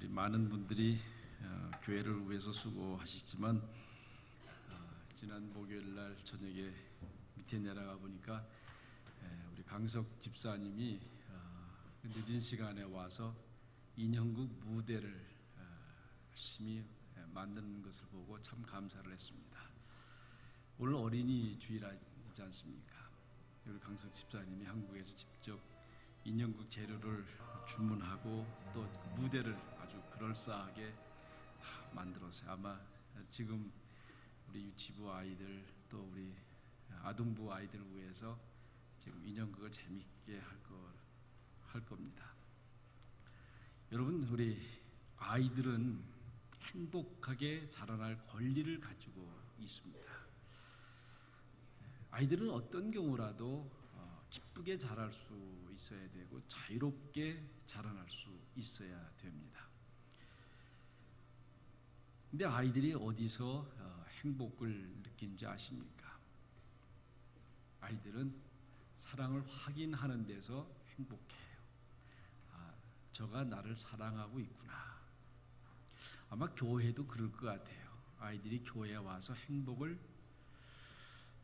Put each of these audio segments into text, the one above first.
우리 많은 분들이 교회를 위해서 수고하시지만 지난 목요일 날 저녁에 밑에 내려가 보니까 우리 강석 집사님이 늦은 시간에 와서 인형극 무대를 열심히 만드는 것을 보고 참 감사를 했습니다. 오늘 어린이 주일이지 않습니까? 우리 강석 집사님이 한국에서 직접 인형극 재료를 주문하고 또 무대를 아주 그럴싸하게 다 만들었어요. 아마 지금 우리 유치부 아이들 또 우리 아동부 아이들을 위해서 지금 인형극을 재밌게 할 겁니다. 여러분, 우리 아이들은 행복하게 자라날 권리를 가지고 있습니다. 아이들은 어떤 경우라도 기쁘게 자랄 수 있어야 되고 자유롭게 자라날 수 있어야 됩니다. 근데 아이들이 어디서 행복을 느끼는지 아십니까? 아이들은 사랑을 확인하는 데서 행복해요. 저가 나를 사랑하고 있구나. 아마 교회도 그럴 것 같아요. 아이들이 교회에 와서 행복을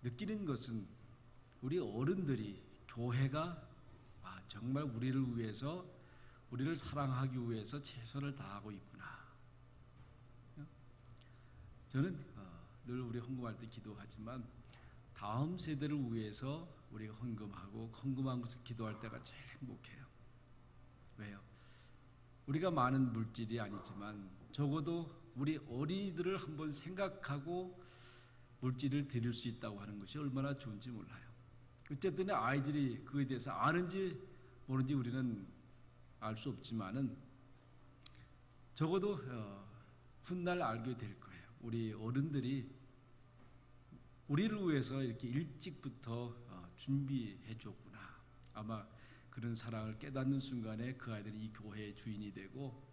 느끼는 것은 우리 어른들이 교회가 정말 우리를 위해서, 우리를 사랑하기 위해서 최선을 다하고 있구나. 저는 늘 우리 헌금할 때 기도하지만 다음 세대를 위해서 우리가 헌금한 것을 기도할 때가 제일 행복해요. 왜요? 우리가 많은 물질이 아니지만 적어도 우리 어린이들을 한번 생각하고 물질을 드릴 수 있다고 하는 것이 얼마나 좋은지 몰라요. 어쨌든 아이들이 그에 대해서 아는지 모르는지 우리는 알 수 없지만은 적어도 훗날 알게 될 거예요. 우리 어른들이 우리를 위해서 이렇게 일찍부터 준비해 줬구나. 아마 그런 사랑을 깨닫는 순간에 그 아이들이 이 교회의 주인이 되고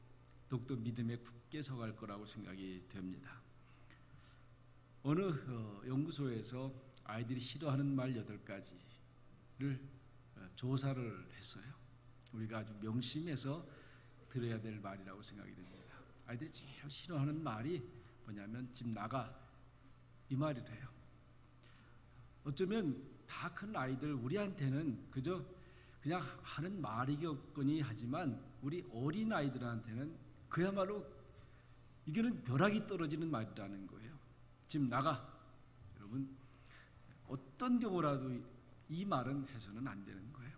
더욱더 믿음에 굳게 서갈 거라고 생각이 됩니다. 어느 연구소에서 아이들이 싫어하는 말 8가지를 조사를 했어요. 우리가 아주 명심해서 들어야 될 말이라고 생각이 됩니다. 아이들이 제일 싫어하는 말이 뭐냐면 집 나가, 이 말이래요. 어쩌면 다 큰 아이들, 우리한테는 그냥 하는 말이겠거니 하지만 우리 어린 아이들한테는 그야말로 이거는 벼락이 떨어지는 말이라는 거예요. 집 나가. 여러분, 어떤 경우라도 이 말은 해서는 안 되는 거예요.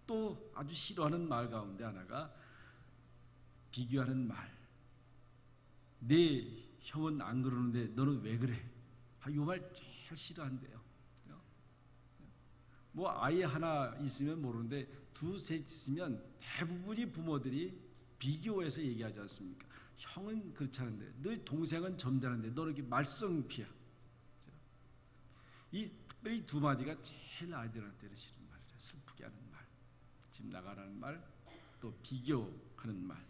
또 아주 싫어하는 말 가운데 하나가 비교하는 말. 내 형은 안 그러는데 너는 왜 그래? 이 말 제일 싫어한대요. 뭐 아이 하나 있으면 모르는데 두세 있으면 대부분이 부모들이 비교해서 얘기하지 않습니까? 형은 그렇지 않은데, 너희 동생은 점잖은데 너는 이렇게 말썽피야. 특별히 두 마디가 제일 아이들한테는 싫은 말이라. 슬프게 하는 말, 집 나가라는 말, 또 비교하는 말.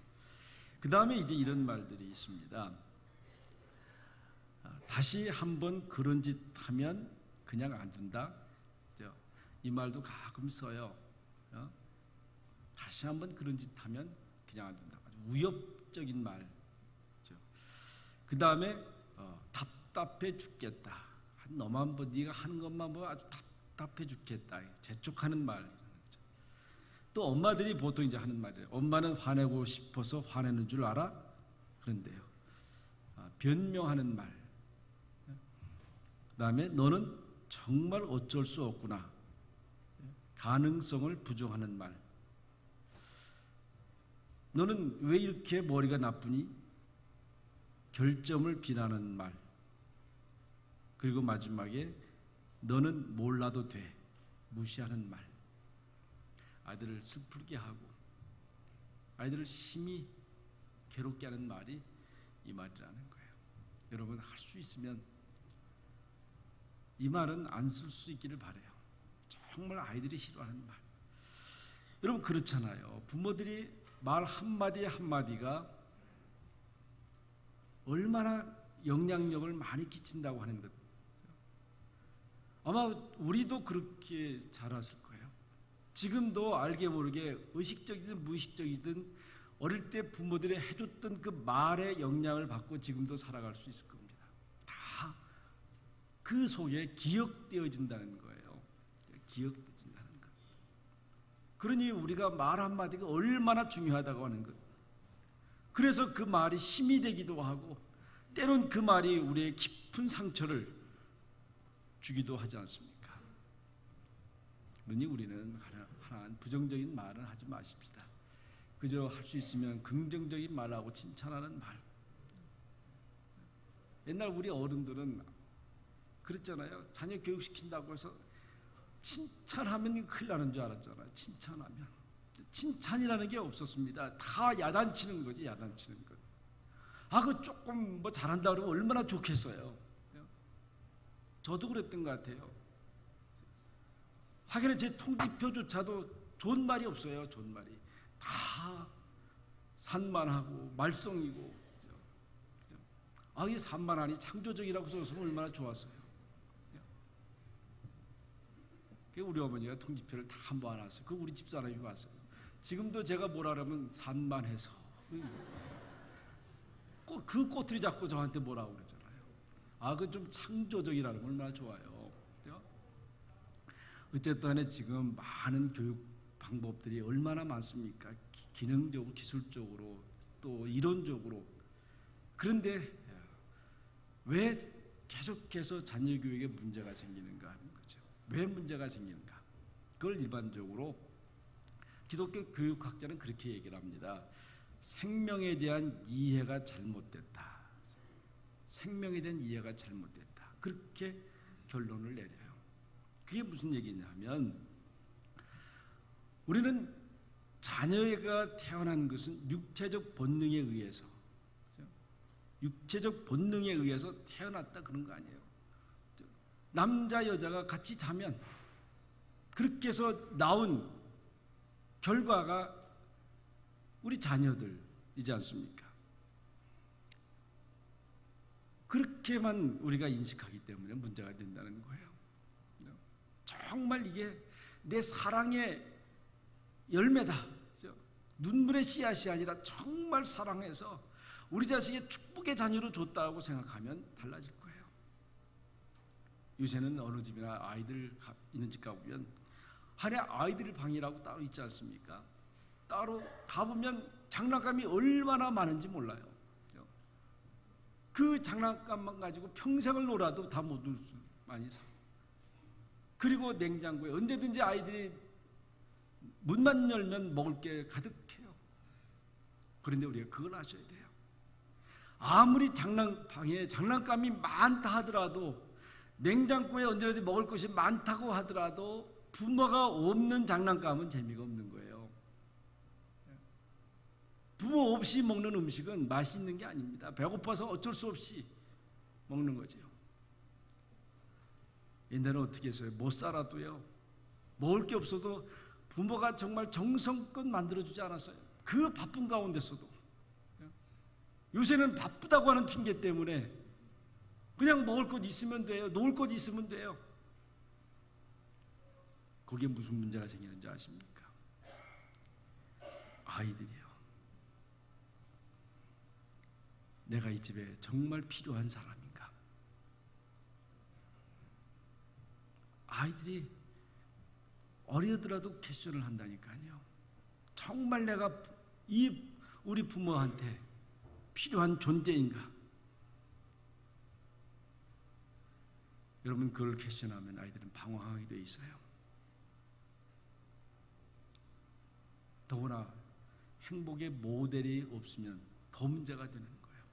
그 다음에 이제 이런 말들이 있습니다. 다시 한번 그런 짓 하면 그냥 안 둔다. 이 말도 가끔 써요. 다시 한번 그런 짓 하면 그냥 안 둔다. 아주 위협적인 말. 그 다음에 답답해 죽겠다. 너만 네가 하는 것만 보면 아주 답답해 죽겠다. 재촉하는 말. 또 엄마들이 보통 이제 하는 말이에요. 엄마는 화내고 싶어서 화내는 줄 알아? 그런데요. 변명하는 말. 그 다음에 너는 정말 어쩔 수 없구나. 가능성을 부정하는 말. 너는 왜 이렇게 머리가 나쁘니? 결점을 비난하는 말. 그리고 마지막에 너는 몰라도 돼. 무시하는 말. 아이들을 슬프게 하고 아이들을 심히 괴롭게 하는 말이 이 말이라는 거예요. 여러분, 할 수 있으면 이 말은 안 쓸 수 있기를 바라요. 정말 아이들이 싫어하는 말. 여러분, 그렇잖아요. 부모들이 말 한마디 한마디가 얼마나 영향력을 많이 끼친다고 하는 것. 아마 우리도 그렇게 자랐을 거예요. 지금도 알게 모르게 의식적이든 무의식적이든 어릴 때 부모들이 해줬던 그 말의 영향을 받고 지금도 살아갈 수 있을 겁니다. 다 그 속에 기억되어진다는 거예요. 기억되어진다는 것. 그러니 우리가 말 한마디가 얼마나 중요하다고 하는 것. 그래서 그 말이 힘이 되기도 하고 때론 그 말이 우리의 깊은 상처를 주기도 하지 않습니까? 그러니 우리는 하나한 부정적인 말은 하지 마십시다. 그저 할 수 있으면 긍정적인 말하고 칭찬하는 말. 옛날 우리 어른들은 그랬잖아요. 자녀 교육시킨다고 해서 칭찬하면 큰일 나는 줄 알았잖아요. 칭찬하면. 칭찬이라는 게 없었습니다. 다 야단치는 거지, 야단치는 것. 그 조금 뭐 잘한다 그러면 얼마나 좋겠어요. 저도 그랬던 것 같아요. 하긴 제 통지표조차도 좋은 말이 없어요. 좋은 말이 다 산만하고 말썽이고. 이 산만하니 창조적이라고 썼으면 얼마나 좋았어요. 우리 어머니가 통지표를 다 모아놨어요. 그 우리 집사람이 봤어요. 지금도 제가 뭐라 그러면 산만해서 그 꼬투리 잡고 저한테 뭐라고 그러잖아요. 그건 좀 창조적이라는 건 얼마나 좋아요. 그렇죠? 어쨌든 간에 지금 많은 교육 방법들이 얼마나 많습니까? 기능적으로, 기술적으로, 또 이론적으로. 그런데 왜 계속해서 자녀 교육에 문제가 생기는가 하는 거죠. 왜 문제가 생기는가? 그걸 일반적으로 기독교 교육학자는 그렇게 얘기를 합니다. 생명에 대한 이해가 잘못됐다. 생명에 대한 이해가 잘못됐다. 그렇게 결론을 내려요. 그게 무슨 얘기냐면 우리는 자녀가 태어난 것은 육체적 본능에 의해서, 육체적 본능에 의해서 태어났다 그런 거 아니에요. 남자 여자가 같이 자면 그렇게 해서 나온 결과가 우리 자녀들이지 않습니까? 그렇게만 우리가 인식하기 때문에 문제가 된다는 거예요. 정말 이게 내 사랑의 열매다. 눈물의 씨앗이 아니라 정말 사랑해서 우리 자식의 축복의 자녀로 줬다고 생각하면 달라질 거예요. 요새는 어느 집이나 아이들 있는 집 가보면 한해 아이들 방이라고 따로 있지 않습니까? 따로 가보면 장난감이 얼마나 많은지 몰라요. 그 장난감만 가지고 평생을 놀아도 다 못 놀 수 많이 사. 그리고 냉장고에 언제든지 아이들이 문만 열면 먹을 게 가득해요. 그런데 우리가 그걸 아셔야 돼요. 아무리 방에 장난감이 많다 하더라도, 냉장고에 언제든지 먹을 것이 많다고 하더라도 부모가 없는 장난감은 재미가 없는 거예요. 부모 없이 먹는 음식은 맛있는 게 아닙니다. 배고파서 어쩔 수 없이 먹는 거죠. 옛날에는 어떻게 했어요? 못 살아도요, 먹을 게 없어도 부모가 정말 정성껏 만들어주지 않았어요? 그 바쁜 가운데서도. 요새는 바쁘다고 하는 핑계 때문에 그냥 먹을 것 있으면 돼요. 놀 것 있으면 돼요. 거기에 무슨 문제가 생기는지 아십니까? 아이들이요. 내가 이 집에 정말 필요한 사람인가? 아이들이 어리더라도 퀘스천을 한다니까요. 정말 내가 우리 부모한테 필요한 존재인가? 여러분, 그걸 퀘스천하면 아이들은 방황하게 돼 있어요. 더구나 행복의 모델이 없으면 더 문제가 되는 거예요.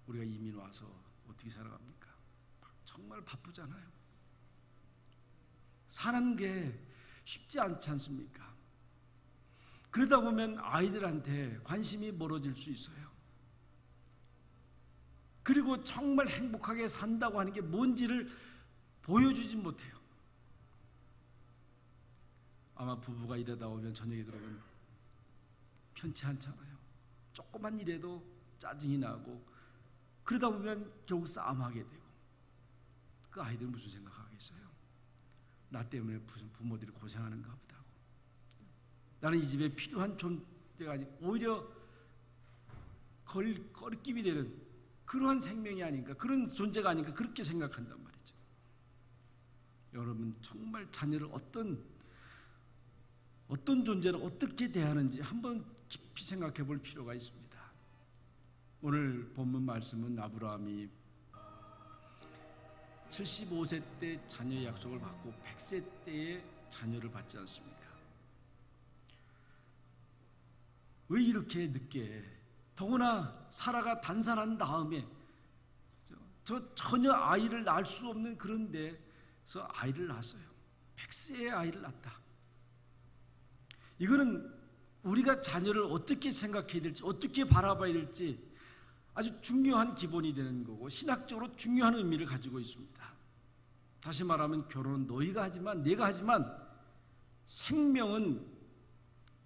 우리가 이민 와서 어떻게 살아갑니까? 정말 바쁘잖아요. 사는 게 쉽지 않지 않습니까? 그러다 보면 아이들한테 관심이 멀어질 수 있어요. 그리고 정말 행복하게 산다고 하는 게 뭔지를 보여주지 못해요. 아마 부부가 일하다 오면 저녁에 들어오면 편치 않잖아요. 조그만 일에도 짜증이 나고, 그러다 보면 결국 싸움하게 되고. 그 아이들은 무슨 생각하겠어요? 나 때문에 무슨 부모들이 고생하는가 보다. 나는 이 집에 필요한 존재가 아니고 오히려 거리낌이 되는 그러한 생명이 아닌가, 그런 존재가 아닌가, 그렇게 생각한단 말이죠. 여러분 정말 자녀를 어떤 존재를 어떻게 대하는지 한번 깊이 생각해 볼 필요가 있습니다. 오늘 본문 말씀은 아브라함이 75세 때 자녀의 약속을 받고 100세 때에 자녀를 받지 않습니까? 왜 이렇게 늦게, 더구나 사라가 단산한 다음에 전혀 아이를 낳을 수 없는 그런 데서 아이를 낳았어요. 100세에 아이를 낳았다. 이거는 우리가 자녀를 어떻게 생각해야 될지, 어떻게 바라봐야 될지 아주 중요한 기본이 되는 거고 신학적으로 중요한 의미를 가지고 있습니다. 다시 말하면 결혼은 너희가 하지만, 내가 하지만 생명은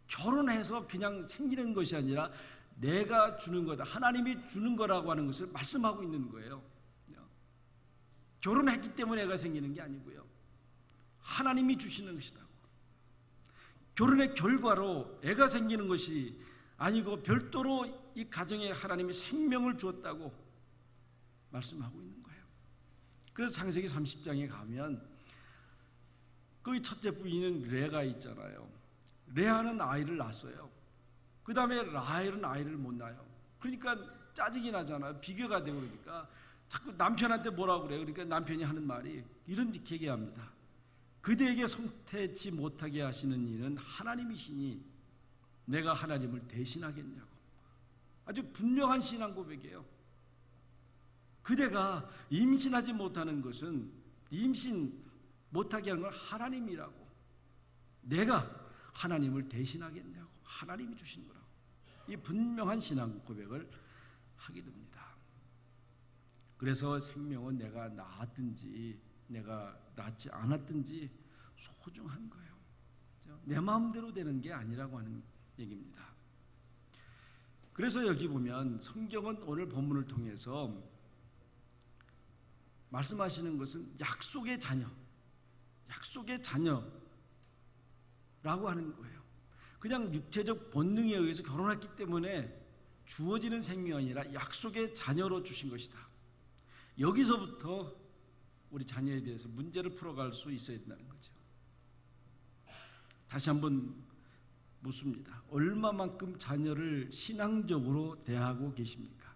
결혼해서 그냥 생기는 것이 아니라 내가 주는 거다, 하나님이 주는 거라고 하는 것을 말씀하고 있는 거예요. 결혼했기 때문에 애가 생기는 게 아니고요, 하나님이 주시는 것이다. 결혼의 결과로 애가 생기는 것이 아니고 별도로 이 가정에 하나님이 생명을 주었다고 말씀하고 있는 거예요. 그래서 창세기 30장에 가면 거기 첫째 부인은 레아가 있잖아요. 레아는 아이를 낳았어요. 그 다음에 라헬은 아이를 못 낳아요. 그러니까 짜증이 나잖아요. 비교가 되고 그러니까 자꾸 남편한테 뭐라고 그래요. 그러니까 남편이 하는 말이 이렇게 얘기합니다. 그대에게 성태치 못하게 하시는 이는 하나님이시니 내가 하나님을 대신하겠냐고. 아주 분명한 신앙 고백이에요. 그대가 임신하지 못하는 것은, 임신 못하게 하는 건 하나님이라고. 내가 하나님을 대신하겠냐고. 하나님이 주신 거라고. 이 분명한 신앙 고백을 하게 됩니다. 그래서 생명은 내가 낳았든지 내가 낳지 않았든지 소중한 거예요. 내 마음대로 되는 게 아니라고 하는 얘기입니다. 그래서 여기 보면 성경은 오늘 본문을 통해서 말씀하시는 것은 약속의 자녀, 약속의 자녀라고 하는 거예요. 그냥 육체적 본능에 의해서 결혼했기 때문에 주어지는 생명이 아니라 약속의 자녀로 주신 것이다. 여기서부터 우리 자녀에 대해서 문제를 풀어갈 수 있어야 된다는 거죠. 다시 한번 묻습니다. 얼마만큼 자녀를 신앙적으로 대하고 계십니까?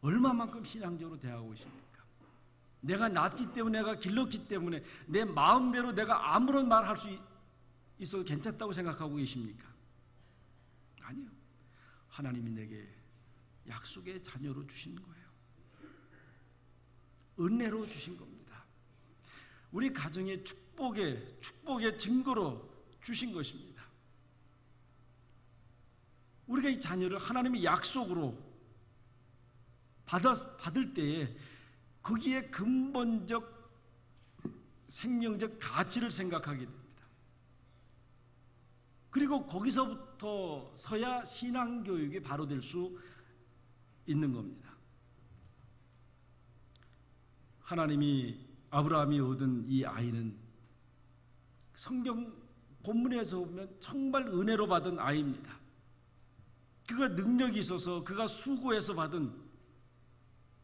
얼마만큼 신앙적으로 대하고 계십니까? 내가 낳았기 때문에, 내가 길렀기 때문에 내 마음대로 내가 아무런 말 할 수 있어도 괜찮다고 생각하고 계십니까? 아니요. 하나님이 내게 약속의 자녀로 주신 거예요. 은혜로 주신 겁니다. 우리 가정의 축복의 증거로 주신 것입니다. 우리가 이 자녀를 하나님의 약속으로 받을 때에 거기에 근본적 생명적 가치를 생각하게 됩니다. 그리고 거기서부터 서야 신앙교육이 바로 될 수 있는 겁니다. 하나님이 아브라함이 얻은 이 아이는 성경 본문에서 보면 정말 은혜로 받은 아이입니다. 그가 능력이 있어서 그가 수고해서 받은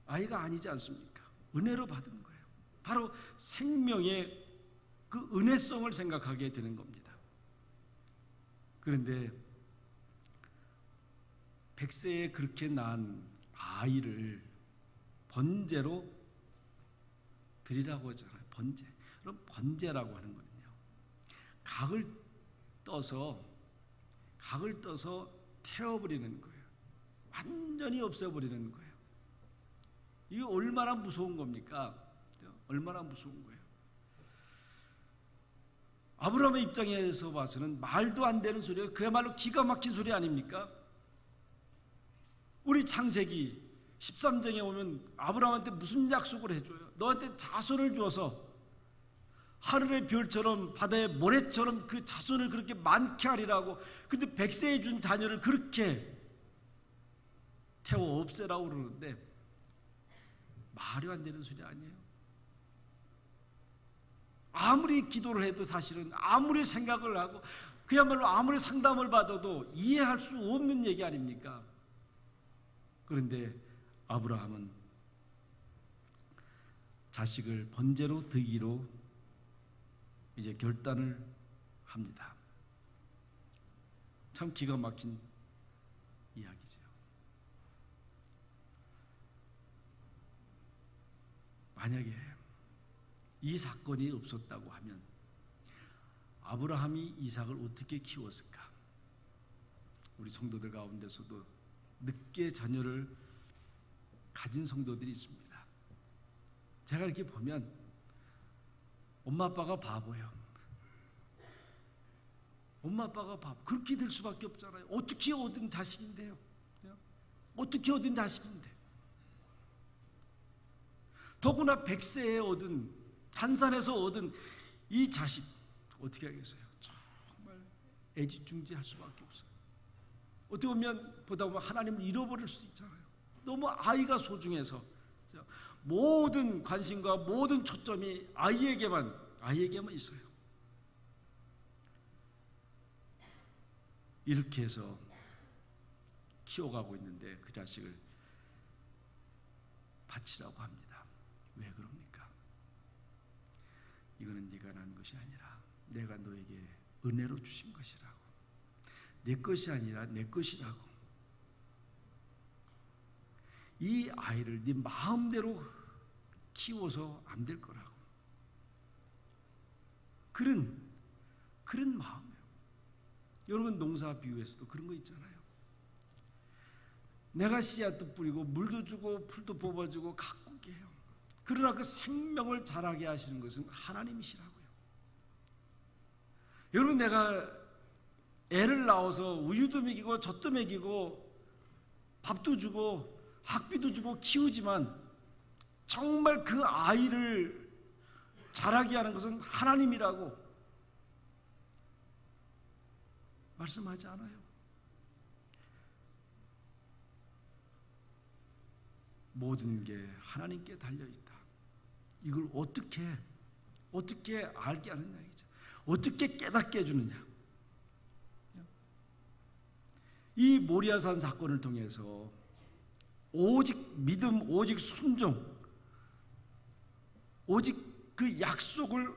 아이가 아니지 않습니까? 은혜로 받은 거예요. 바로 생명의 그 은혜성을 생각하게 되는 겁니다. 그런데 100세에 그렇게 낳은 아이를 번제로 드리라고 하잖아요. 번제. 그럼 번제라고 하는 거는요, 각을 떠서 태워버리는 거예요. 완전히 없애버리는 거예요. 이게 얼마나 무서운 겁니까? 얼마나 무서운 거예요. 아브라함의 입장에서 봐서는 말도 안 되는 소리예요. 그야말로 기가 막힌 소리 아닙니까? 우리 창세기 13장에 오면 아브라함한테 무슨 약속을 해줘요? 너한테 자손을 주어서 하늘의 별처럼 바다의 모래처럼 그 자손을 그렇게 많게 하리라고. 근데 100세에 준 자녀를 그렇게 태워 없애라고 그러는데 말이 안 되는 소리 아니에요? 아무리 기도를 해도 사실은 아무리 생각을 하고 그야말로 아무리 상담을 받아도 이해할 수 없는 얘기 아닙니까? 그런데 아브라함은 자식을 번제로 드기로 이제 결단을 합니다. 참 기가 막힌 이야기죠. 만약에 이 사건이 없었다고 하면 아브라함이 이삭을 어떻게 키웠을까? 우리 성도들 가운데서도 늦게 자녀를 가진 성도들이 있습니다. 제가 이렇게 보면 엄마 아빠가 바보예요. 엄마 아빠가 바보. 그렇게 될 수밖에 없잖아요. 어떻게 얻은 자식인데요? 어떻게 얻은 자식인데? 더구나 100세에 얻은, 단산에서 얻은 이 자식 어떻게 하겠어요? 정말 애지중지할 수밖에 없어요. 어떻게 보면 보다 보면 하나님을 잃어버릴 수도 있잖아요. 너무 아이가 소중해서 모든 관심과 모든 초점이 아이에게만 있어요. 이렇게 해서 키워가고 있는데 그 자식을 바치라고 합니다. 왜 그럽니까? 이거는 네가 난 것이 아니라 내가 너에게 은혜로 주신 것이라고. 내 것이 아니라 내 것이라고. 이 아이를 네 마음대로 키워서 안 될 거라고. 그런 마음이에요. 여러분 농사 비유에서도 그런 거 있잖아요. 내가 씨앗도 뿌리고 물도 주고 풀도 뽑아주고 가꾸게 해요. 그러나 그 생명을 자라게 하시는 것은 하나님이시라고요. 여러분 내가 애를 낳아서 우유도 먹이고 젖도 먹이고 밥도 주고 학비도 주고 키우지만 정말 그 아이를 자라게 하는 것은 하나님이라고 말씀하지 않아요? 모든 게 하나님께 달려있다. 이걸 어떻게 알게 하느냐 이죠. 어떻게 깨닫게 해주느냐. 이 모리아산 사건을 통해서 오직 믿음, 오직 순종, 오직 그 약속을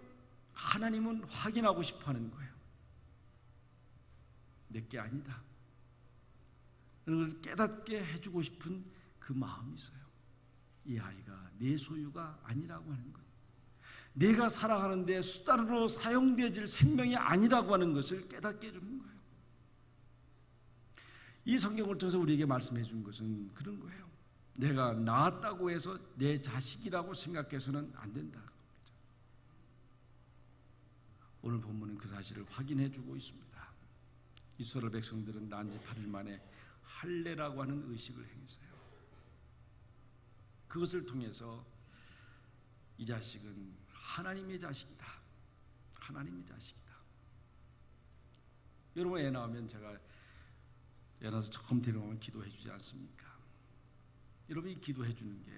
하나님은 확인하고 싶어하는 거예요. 내게 아니다. 그래서 깨닫게 해주고 싶은 그 마음이 있어요. 이 아이가 내 소유가 아니라고 하는 것, 내가 살아가는데 수단으로 사용되질 생명이 아니라고 하는 것을 깨닫게 해주는 거예요. 이 성경을 통해서 우리에게 말씀해 준 것은 그런 거예요. 내가 낳았다고 해서 내 자식이라고 생각해서는 안 된다. 오늘 본문은 그 사실을 확인해 주고 있습니다. 이스라엘 백성들은 난 지 8일 만에 할례라고 하는 의식을 행했어요. 그것을 통해서 이 자식은 하나님의 자식이다. 하나님의 자식이다. 여러분 애 낳으면 제가 애 낳아서 처음 데려오면 기도해 주지 않습니까? 여러분이 기도해 주는 게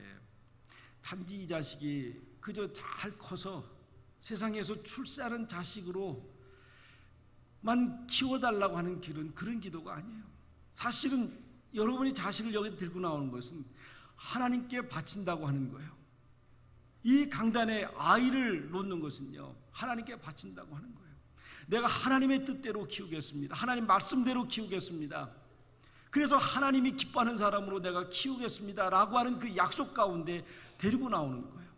단지 이 자식이 그저 잘 커서 세상에서 출세하는 자식으로만 키워달라고 하는 길은 그런 기도가 아니에요. 사실은 여러분이 자식을 여기 들고 나오는 것은 하나님께 바친다고 하는 거예요. 이 강단에 아이를 놓는 것은요, 하나님께 바친다고 하는 거예요. 내가 하나님의 뜻대로 키우겠습니다. 하나님 말씀대로 키우겠습니다. 그래서 하나님이 기뻐하는 사람으로 내가 키우겠습니다 라고 하는 그 약속 가운데 데리고 나오는 거예요.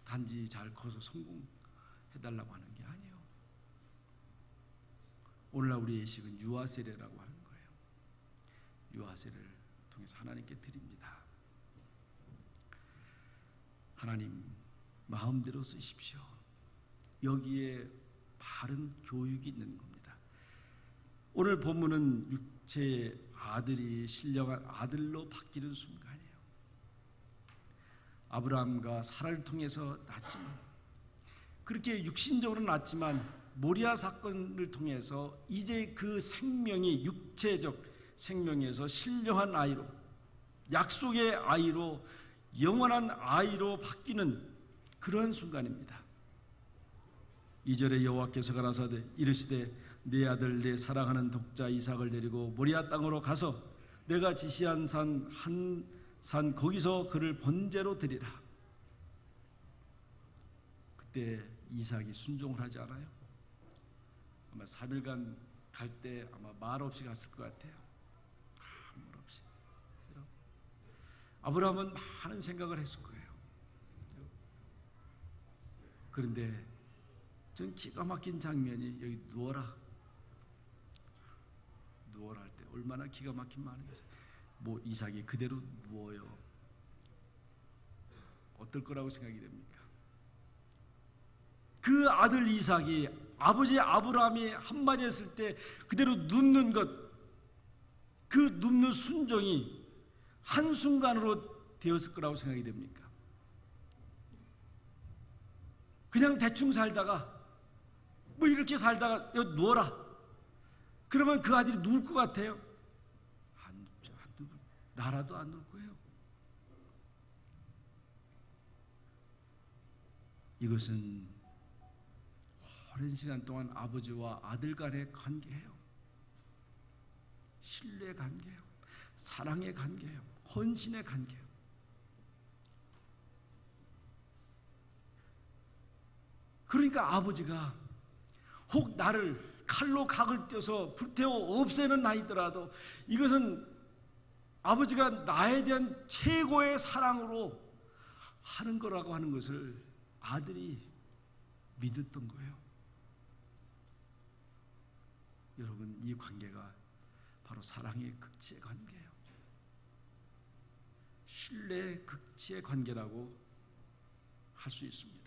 단지 잘 커서 성공해달라고 하는 게 아니에요. 오늘날 우리의 예식은 유아 세례라고 하는 거예요. 유아 세례를 통해서 하나님께 드립니다. 하나님 마음대로 쓰십시오. 여기에 바른 교육이 있는 겁니다. 오늘 본문은 육체의 아들이 신령한 아들로 바뀌는 순간이에요. 아브라함과 사라를 통해서 낳지만, 그렇게 육신적으로 낳지만 모리아 사건을 통해서 이제 그 생명이 육체적 생명에서 신령한 아이로, 약속의 아이로, 영원한 아이로 바뀌는 그러한 순간입니다. 2절에 여호와께서 가라사대 이르시되 내 아들 내 사랑하는 독자 이삭을 데리고 모리아 땅으로 가서 내가 지시한 산 거기서 그를 번제로 드리라. 그때 이삭이 순종을 하지 않아요? 아마 3일간 갈 때 아마 말 없이 갔을 것 같아요. 말 없이. 아브라함은 많은 생각을 했을 거예요. 그런데 전 기가 막힌 장면이, 여기 누워라 할 때 얼마나 기가 막힌 말이겠어요. 뭐 이삭이 그대로 누워요. 어떨 거라고 생각이 됩니까? 그 아들 이삭이 아버지 아브라함이 한마디 했을 때 그대로 눕는 것, 그 눕는 순종이 한순간으로 되었을 거라고 생각이 됩니까? 그냥 대충 살다가 뭐 이렇게 살다가 여기 누워라 그러면 그 아들이 누울 것 같아요? 안 눕죠. 나라도 안 누울 거예요. 이것은 오랜 시간 동안 아버지와 아들 간의 관계예요. 신뢰의 관계예요. 사랑의 관계예요. 헌신의 관계예요. 그러니까 아버지가 혹 나를 칼로 각을 떼서 불태워 없애는 나이더라도 이것은 아버지가 나에 대한 최고의 사랑으로 하는 거라고 하는 것을 아들이 믿었던 거예요. 여러분, 이 관계가 바로 사랑의 극치의 관계예요. 신뢰의 극치의 관계라고 할 수 있습니다.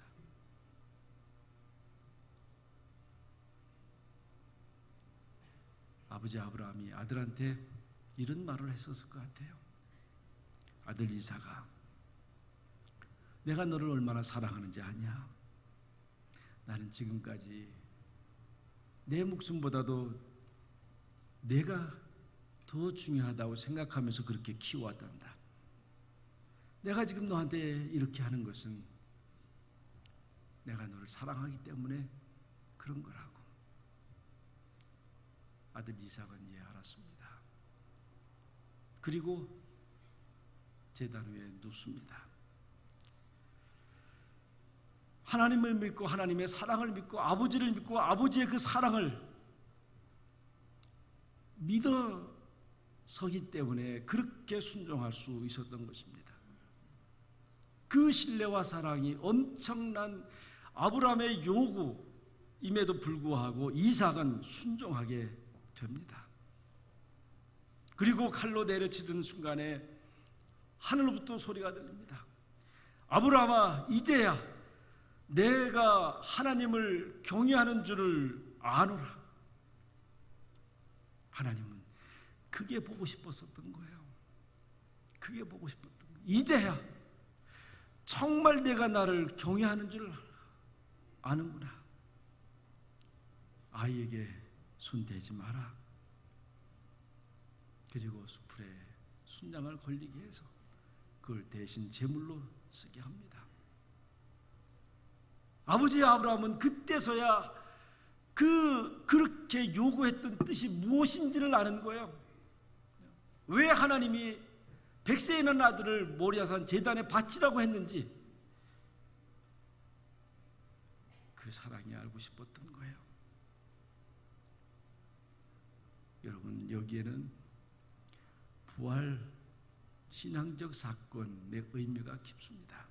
아버지 아브라함이 아들한테 이런 말을 했었을 것 같아요. 아들 이삭아, 내가 너를 얼마나 사랑하는지 아냐? 나는 지금까지 내 목숨보다도 내가 더 중요하다고 생각하면서 그렇게 키워왔단다. 내가 지금 너한테 이렇게 하는 것은 내가 너를 사랑하기 때문에 그런 거라고. 아들 이삭은 알았습니다. 그리고 제단 위에 눕습니다. 하나님을 믿고 하나님의 사랑을 믿고 아버지를 믿고 아버지의 그 사랑을 믿어 서기 때문에 그렇게 순종할 수 있었던 것입니다. 그 신뢰와 사랑이 엄청난 아브라함의 요구임에도 불구하고 이삭은 순종하게 됩니다. 그리고 칼로 내려치던 순간에 하늘로부터 소리가 들립니다. 아브라함아, 이제야 내가 하나님을 경외하는 줄을 아노라. 하나님은 그게 보고 싶었었던 거예요. 그게 보고 싶었던 거예요. 이제야 정말 내가 나를 경외하는 줄 아는구나. 아이에게 손 대지 마라. 그리고 수풀에 순양을 걸리게 해서 그걸 대신 제물로 쓰게 합니다. 아버지 아브라함은 그때서야 그렇게 요구했던 뜻이 무엇인지를 아는 거예요. 왜 하나님이 백세에 난 아들을 모리아산 제단에 바치라고 했는지 그 사랑이 알고 싶었던 거예요. 여러분, 여기에는 부활 신앙적 사건의 의미가 깊습니다.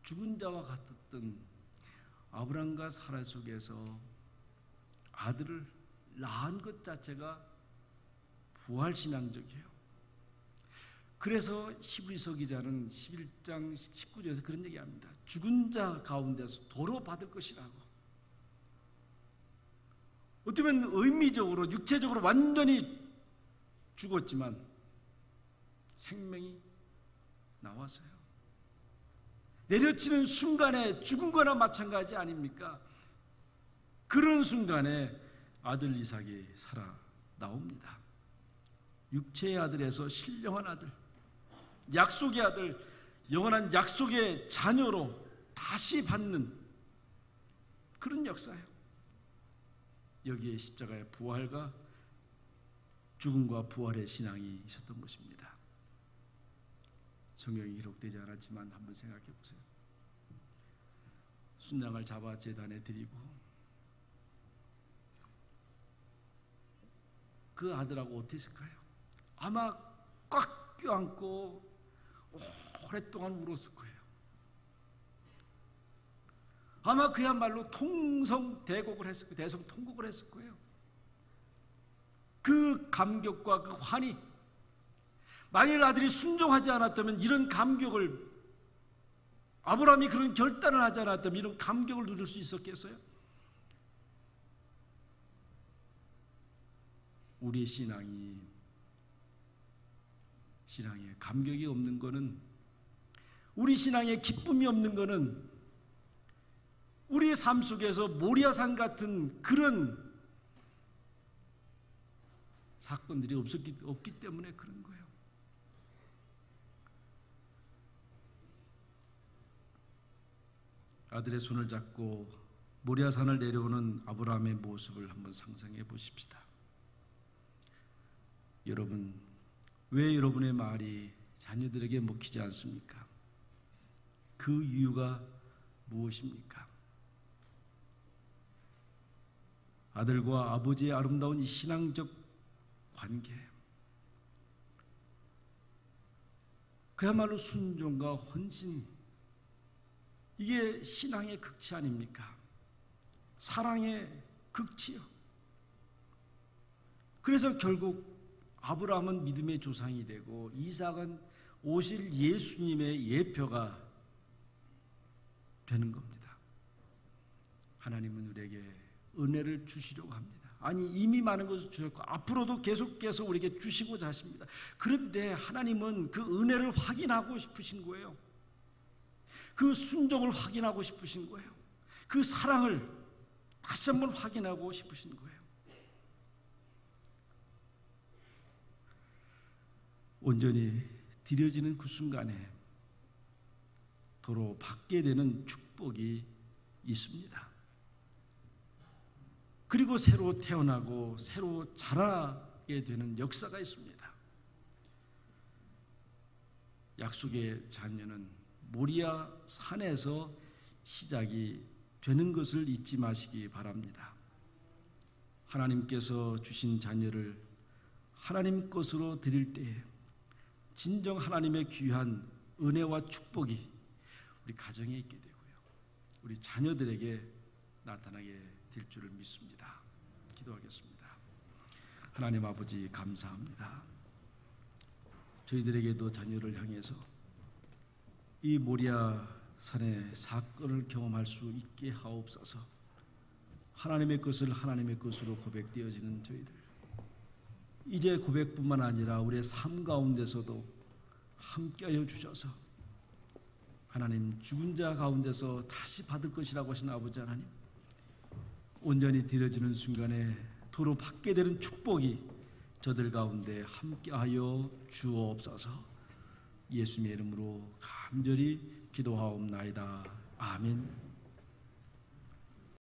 죽은 자와 같았던 아브라함과 사라 속에서 아들을 낳은 것 자체가 부활 신앙적이에요. 그래서 히브리서 기자는 11장 19절에서 그런 얘기합니다. 죽은 자 가운데서 도로 받을 것이라고. 어쩌면 의미적으로 육체적으로 완전히 죽었지만 생명이 나왔어요. 내려치는 순간에 죽은 거나 마찬가지 아닙니까? 그런 순간에 아들 이삭이 살아 나옵니다. 육체의 아들에서 신령한 아들, 약속의 아들, 영원한 약속의 자녀로 다시 받는 큰 역사예요. 여기에 십자가의 부활과 죽음과 부활의 신앙이 있었던 것입니다. 성경이 기록되지 않았지만 한번 생각해 보세요. 순양을 잡아 제단에 드리고 그 아들하고 어떻게 했을까요? 아마 꽉 껴안고 오랫동안 울었을 거예요. 아마 그야말로 통성대곡을 했을 거예요. 대성통곡을 했을 거예요. 그 감격과 그 환희, 만일 아들이 순종하지 않았다면 이런 감격을, 아브라함이 그런 결단을 하지 않았다면 이런 감격을 누릴 수 있었겠어요? 우리의 신앙에 감격이 없는 것은, 우리 신앙에 기쁨이 없는 것은 우리의 삶 속에서 모리아산 같은 그런 사건들이 없기 때문에 그런 거예요. 아들의 손을 잡고 모리아산을 내려오는 아브라함의 모습을 한번 상상해 보십시다. 여러분, 왜 여러분의 말이 자녀들에게 먹히지 않습니까? 그 이유가 무엇입니까? 아들과 아버지의 아름다운 이 신앙적 관계, 그야말로 순종과 헌신, 이게 신앙의 극치 아닙니까? 사랑의 극치요. 그래서 결국 아브라함은 믿음의 조상이 되고 이삭은 오실 예수님의 예표가 되는 겁니다. 하나님은 우리에게 은혜를 주시려고 합니다. 아니, 이미 많은 것을 주셨고 앞으로도 계속해서 우리에게 주시고자 하십니다. 그런데 하나님은 그 은혜를 확인하고 싶으신 거예요. 그 순종을 확인하고 싶으신 거예요. 그 사랑을 다시 한번 확인하고 싶으신 거예요. 온전히 드려지는 그 순간에 도로 받게 되는 축복이 있습니다. 그리고 새로 태어나고 새로 자라게 되는 역사가 있습니다. 약속의 자녀는 모리아 산에서 시작이 되는 것을 잊지 마시기 바랍니다. 하나님께서 주신 자녀를 하나님 것으로 드릴 때에 진정 하나님의 귀한 은혜와 축복이 우리 가정에 있게 되고요, 우리 자녀들에게 나타나게 될 줄을 믿습니다. 기도하겠습니다. 하나님 아버지, 감사합니다. 저희들에게도 자녀를 향해서 이 모리아 산의 사건을 경험할 수 있게 하옵소서. 하나님의 것을 하나님의 것으로 고백되어지는 저희들, 이제 고백뿐만 아니라 우리의 삶 가운데서도 함께하여 주셔서 하나님, 죽은 자 가운데서 다시 받을 것이라고 하신 아버지 하나님, 온전히 드려지는 순간에 도로 받게 되는 축복이 저들 가운데 함께하여 주옵소서. 예수님의 이름으로 간절히 기도하옵나이다. 아멘.